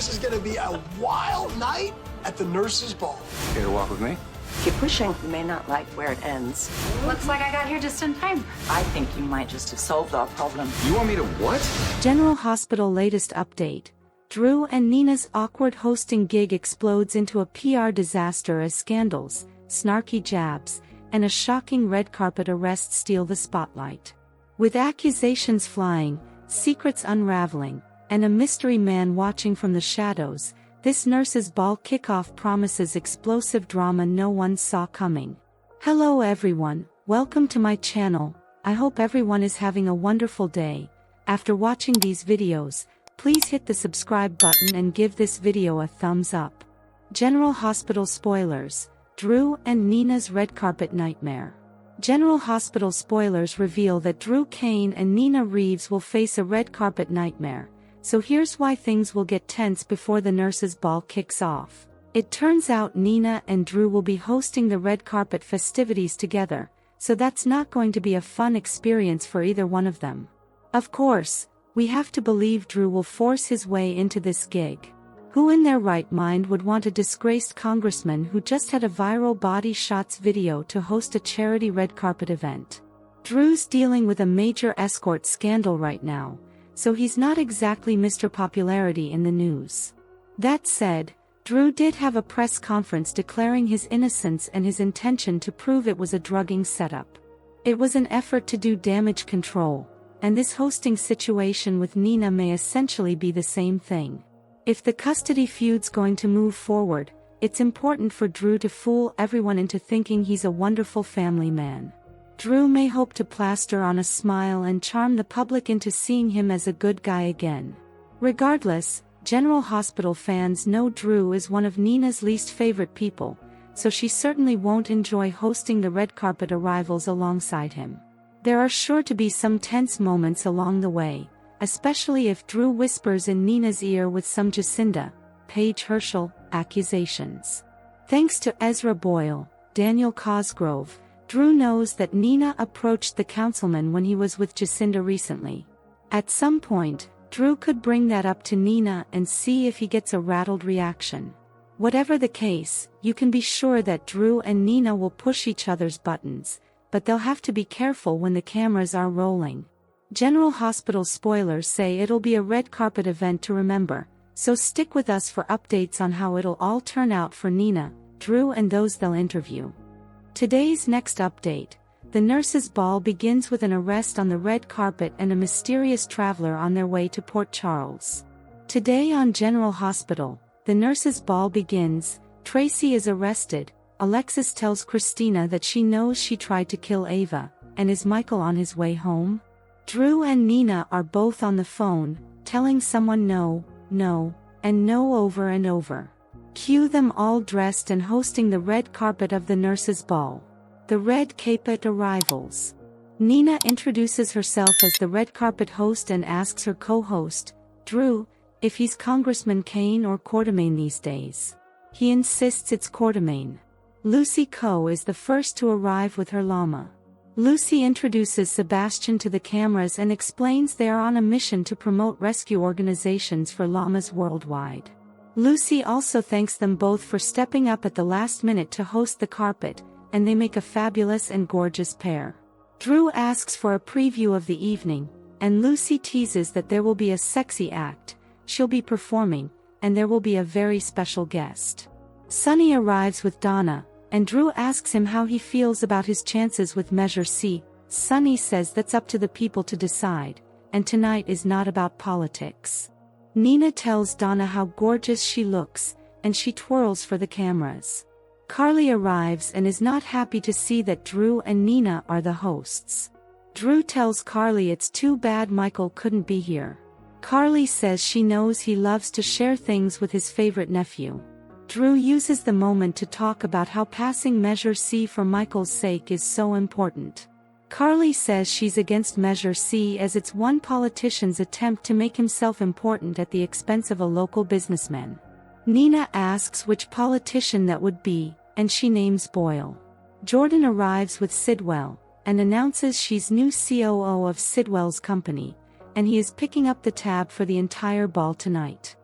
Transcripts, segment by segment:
This is gonna be a wild night at the nurses' ball. Here to walk with me? Keep pushing. You may not like where it ends. Looks like I got here just in time. I think you might just have solved our problem. You want me to what? General Hospital latest update. Drew and Nina's awkward hosting gig explodes into a PR disaster as scandals, snarky jabs, and a shocking red carpet arrest steal the spotlight. With accusations flying, secrets unraveling, and a mystery man watching from the shadows, this nurses' ball kickoff promises explosive drama no one saw coming. Hello everyone, welcome to my channel. I hope everyone is having a wonderful day. After watching these videos, please hit the subscribe button and give this video a thumbs up. General Hospital spoilers, Drew and Nina's red carpet nightmare. General Hospital spoilers reveal that Drew Kane and Nina Reeves will face a red carpet nightmare. So here's why things will get tense before the nurses' ball kicks off. It turns out Nina and Drew will be hosting the red carpet festivities together, so that's not going to be a fun experience for either one of them. Of course, we have to believe Drew will force his way into this gig. Who in their right mind would want a disgraced congressman who just had a viral body shots video to host a charity red carpet event? Drew's dealing with a major escort scandal right now, so he's not exactly Mr. Popularity in the news. That said, Drew did have a press conference declaring his innocence and his intention to prove it was a drugging setup. It was an effort to do damage control, and this hosting situation with Nina may essentially be the same thing. If the custody feud's going to move forward, it's important for Drew to fool everyone into thinking he's a wonderful family man. Drew may hope to plaster on a smile and charm the public into seeing him as a good guy again. Regardless, General Hospital fans know Drew is one of Nina's least favorite people, so she certainly won't enjoy hosting the red carpet arrivals alongside him. There are sure to be some tense moments along the way, especially if Drew whispers in Nina's ear with some Jacinda, Paige Herschel, accusations. Thanks to Ezra Boyle, Daniel Cosgrove, Drew knows that Nina approached the councilman when he was with Jacinda recently. At some point, Drew could bring that up to Nina and see if he gets a rattled reaction. Whatever the case, you can be sure that Drew and Nina will push each other's buttons, but they'll have to be careful when the cameras are rolling. General Hospital spoilers say it'll be a red carpet event to remember, so stick with us for updates on how it'll all turn out for Nina, Drew and those they'll interview. Today's next update, the nurses' ball begins with an arrest on the red carpet and a mysterious traveler on their way to Port Charles. Today on General Hospital, the nurses' ball begins, Tracy is arrested, Alexis tells Christina that she knows she tried to kill Ava, and is Michael on his way home? Drew and Nina are both on the phone, telling someone no, no, and no over and over. Cue them all dressed and hosting the red carpet of the nurses' ball. The red carpet arrivals. Nina introduces herself as the red carpet host and asks her co-host, Drew, if he's Congressman Kane or Quartermain these days. He insists it's Quartermain. Lucy Coe is the first to arrive with her llama. Lucy introduces Sebastian to the cameras and explains they are on a mission to promote rescue organizations for llamas worldwide. Lucy also thanks them both for stepping up at the last minute to host the carpet, and they make a fabulous and gorgeous pair. Drew asks for a preview of the evening, and Lucy teases that there will be a sexy act, she'll be performing, and there will be a very special guest. Sonny arrives with Donna, and Drew asks him how he feels about his chances with Measure C. Sonny says that's up to the people to decide, and tonight is not about politics. Nina tells Donna how gorgeous she looks, and she twirls for the cameras. Carly arrives and is not happy to see that Drew and Nina are the hosts. Drew tells Carly it's too bad Michael couldn't be here. Carly says she knows he loves to share things with his favorite nephew. Drew uses the moment to talk about how passing Measure C for Michael's sake is so important. Carly says she's against Measure C as it's one politician's attempt to make himself important at the expense of a local businessman. Nina asks which politician that would be, and she names Boyle. Jordan arrives with Sidwell, and announces she's new COO of Sidwell's company, and he is picking up the tab for the entire ball tonight.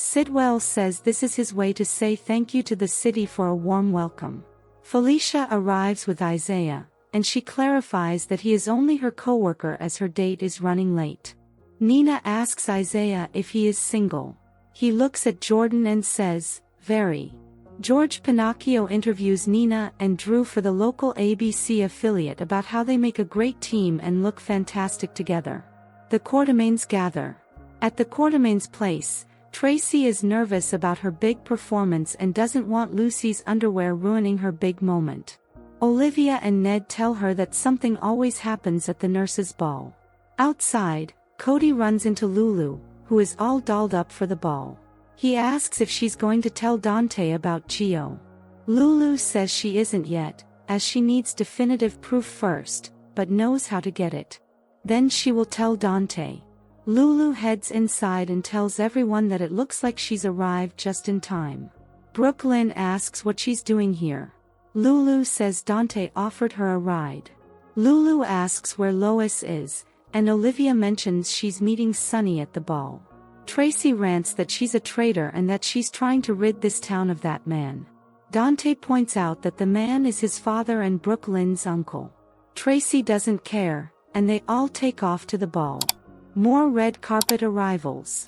Sidwell says this is his way to say thank you to the city for a warm welcome. Felicia arrives with Isaiah, and she clarifies that he is only her coworker as her date is running late. Nina asks Isaiah if he is single. He looks at Jordan and says, very. George Pinocchio interviews Nina and Drew for the local ABC affiliate about how they make a great team and look fantastic together. The Quartermaines gather. At the Quartermaines' place, Tracy is nervous about her big performance and doesn't want Lucy's underwear ruining her big moment. Olivia and Ned tell her that something always happens at the nurses' ball. Outside, Cody runs into Lulu, who is all dolled up for the ball. He asks if she's going to tell Dante about Gio. Lulu says she isn't yet, as she needs definitive proof first, but knows how to get it. Then she will tell Dante. Lulu heads inside and tells everyone that it looks like she's arrived just in time. Brooklyn asks what she's doing here. Lulu says Dante offered her a ride. Lulu asks where Lois is, and Olivia mentions she's meeting Sunny at the ball. Tracy rants that she's a traitor and that she's trying to rid this town of that man. Dante points out that the man is his father and Brooklyn's uncle. Tracy doesn't care, and they all take off to the ball. More red carpet arrivals.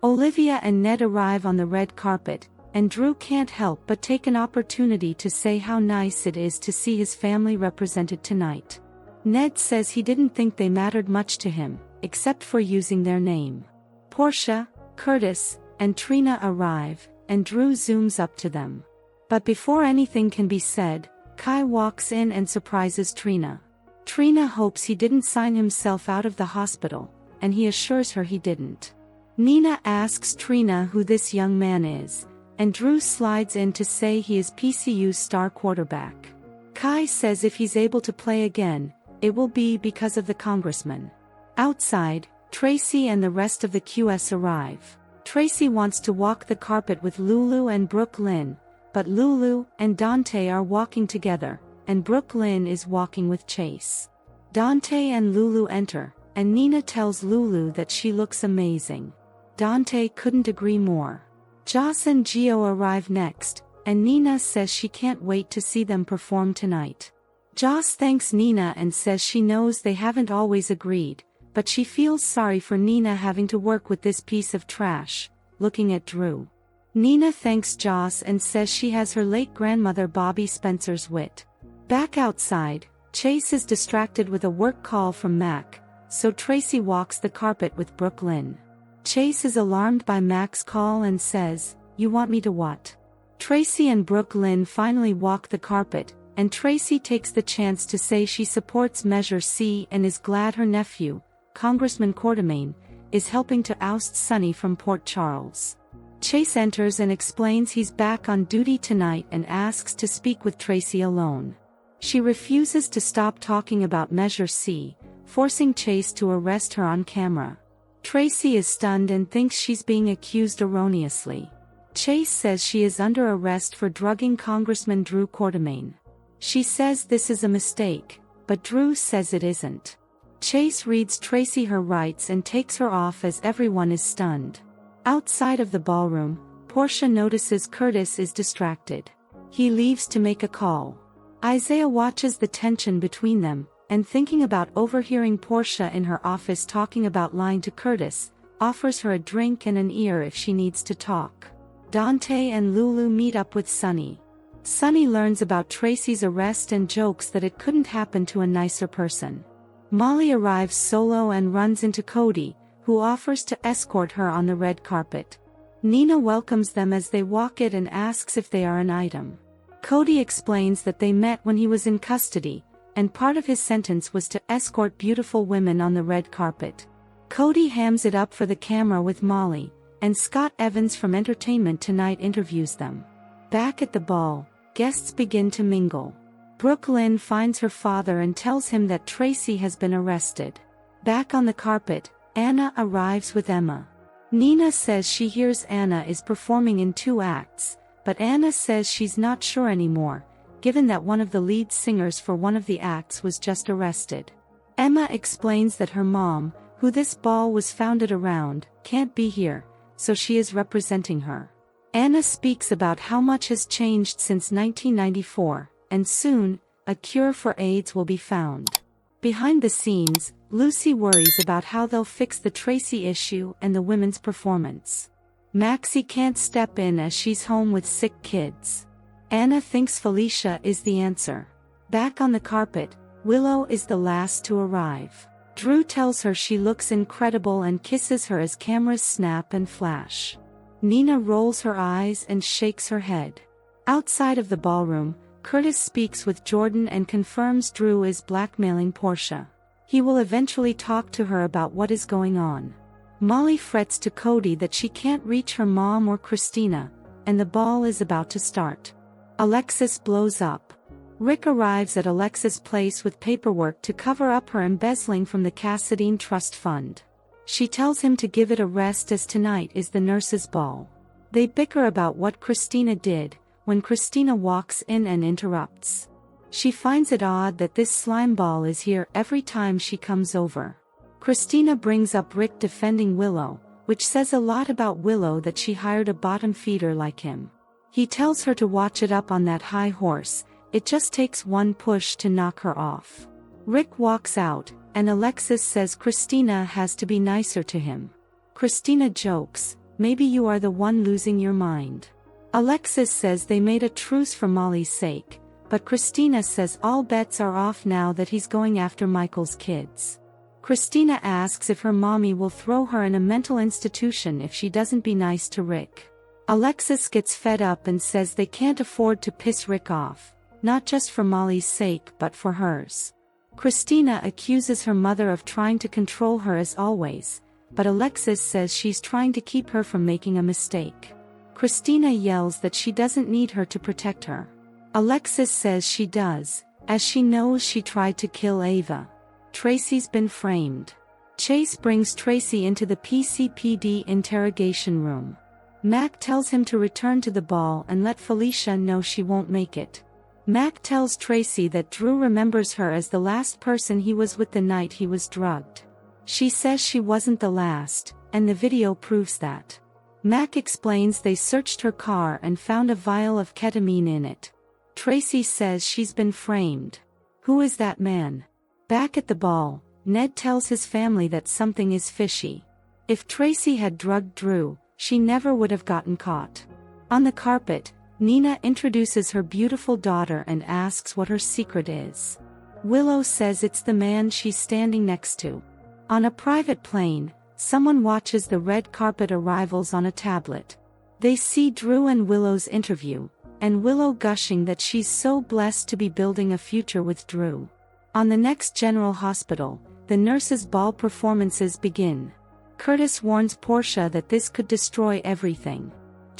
Olivia and Ned arrive on the red carpet, and Drew can't help but take an opportunity to say how nice it is to see his family represented tonight. Ned says he didn't think they mattered much to him, except for using their name. Portia, Curtis, and Trina arrive, and Drew zooms up to them. But before anything can be said, Kai walks in and surprises Trina. Trina hopes he didn't sign himself out of the hospital, and he assures her he didn't. Nina asks Trina who this young man is, and Drew slides in to say he is PCU's star quarterback. Kai says if he's able to play again, it will be because of the congressman. Outside, Tracy and the rest of the QS arrive. Tracy wants to walk the carpet with Lulu and Brooklyn, but Lulu and Dante are walking together, and Brooklyn is walking with Chase. Dante and Lulu enter, and Nina tells Lulu that she looks amazing. Dante couldn't agree more. Joss and Gio arrive next, and Nina says she can't wait to see them perform tonight. Joss thanks Nina and says she knows they haven't always agreed, but she feels sorry for Nina having to work with this piece of trash, looking at Drew. Nina thanks Joss and says she has her late grandmother Bobby Spencer's wit. Back outside, Chase is distracted with a work call from Mac, so Tracy walks the carpet with Brooklyn. Chase is alarmed by Mac's call and says, "You want me to what?" Tracy and Brooklyn finally walk the carpet, and Tracy takes the chance to say she supports Measure C and is glad her nephew, Congressman Quartermaine, is helping to oust Sunny from Port Charles. Chase enters and explains he's back on duty tonight and asks to speak with Tracy alone. She refuses to stop talking about Measure C, forcing Chase to arrest her on camera. Tracy is stunned and thinks she's being accused erroneously. Chase says she is under arrest for drugging Congressman Drew Quartermaine. She says this is a mistake, but Drew says it isn't. Chase reads Tracy her rights and takes her off as everyone is stunned. Outside of the ballroom, Portia notices Curtis is distracted. He leaves to make a call. Isaiah watches the tension between them, and thinking about overhearing Portia in her office talking about lying to Curtis, offers her a drink and an ear if she needs to talk. Dante and Lulu meet up with Sunny. Sunny learns about Tracy's arrest and jokes that it couldn't happen to a nicer person. Molly arrives solo and runs into Cody, who offers to escort her on the red carpet. Nina welcomes them as they walk it and asks if they are an item. Cody explains that they met when he was in custody, and part of his sentence was to escort beautiful women on the red carpet. Cody hams it up for the camera with Molly, and Scott Evans from Entertainment Tonight interviews them. Back at the ball, guests begin to mingle. Brooklyn finds her father and tells him that Tracy has been arrested. Back on the carpet, Anna arrives with Emma. Nina says she hears Anna is performing in 2 acts, but Anna says she's not sure anymore, given that one of the lead singers for one of the acts was just arrested. Emma explains that her mom, who this ball was founded around, can't be here, so she is representing her. Anna speaks about how much has changed since 1994, and soon, a cure for AIDS will be found. Behind the scenes, Lucy worries about how they'll fix the Tracy issue and the women's performance. Maxie can't step in as she's home with sick kids. Anna thinks Felicia is the answer. Back on the carpet, Willow is the last to arrive. Drew tells her she looks incredible and kisses her as cameras snap and flash. Nina rolls her eyes and shakes her head. Outside of the ballroom, Curtis speaks with Jordan and confirms Drew is blackmailing Portia. He will eventually talk to her about what is going on. Molly frets to Cody that she can't reach her mom or Christina, and the ball is about to start. Alexis blows up. Rick arrives at Alexis' place with paperwork to cover up her embezzling from the Cassadine Trust Fund. She tells him to give it a rest as tonight is the nurses' ball. They bicker about what Christina did, when Christina walks in and interrupts. She finds it odd that this slime ball is here every time she comes over. Christina brings up Rick defending Willow, which says a lot about Willow that she hired a bottom feeder like him. He tells her to watch it up on that high horse, it just takes one push to knock her off. Rick walks out, and Alexis says Christina has to be nicer to him. Christina jokes, maybe you are the one losing your mind. Alexis says they made a truce for Molly's sake, but Christina says all bets are off now that he's going after Michael's kids. Christina asks if her mommy will throw her in a mental institution if she doesn't be nice to Rick. Alexis gets fed up and says they can't afford to piss Rick off, not just for Molly's sake but for hers. Christina accuses her mother of trying to control her as always, but Alexis says she's trying to keep her from making a mistake. Christina yells that she doesn't need her to protect her. Alexis says she does, as she knows she tried to kill Ava. Tracy's been framed. Chase brings Tracy into the PCPD interrogation room. Mac tells him to return to the ball and let Felicia know she won't make it. Mac tells Tracy that Drew remembers her as the last person he was with the night he was drugged. She says she wasn't the last, and the video proves that. Mac explains they searched her car and found a vial of ketamine in it. Tracy says she's been framed. Who is that man? Back at the ball, Ned tells his family that something is fishy. If Tracy had drugged Drew, she never would have gotten caught. On the carpet, Nina introduces her beautiful daughter and asks what her secret is. Willow says it's the man she's standing next to. On a private plane, someone watches the red carpet arrivals on a tablet. They see Drew and Willow's interview, and Willow gushing that she's so blessed to be building a future with Drew. On the next General Hospital, the nurses' ball performances begin. Curtis warns Portia that this could destroy everything.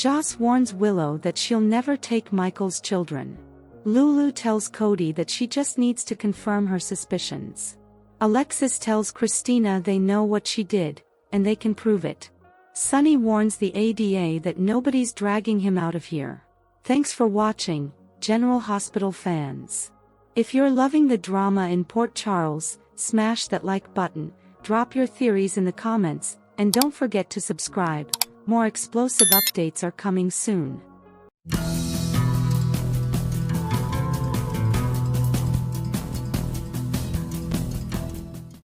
Joss warns Willow that she'll never take Michael's children. Lulu tells Cody that she just needs to confirm her suspicions. Alexis tells Christina they know what she did, and they can prove it. Sonny warns the ADA that nobody's dragging him out of here. Thanks for watching, General Hospital fans. If you're loving the drama in Port Charles, smash that like button, drop your theories in the comments, and don't forget to subscribe. More explosive updates are coming soon.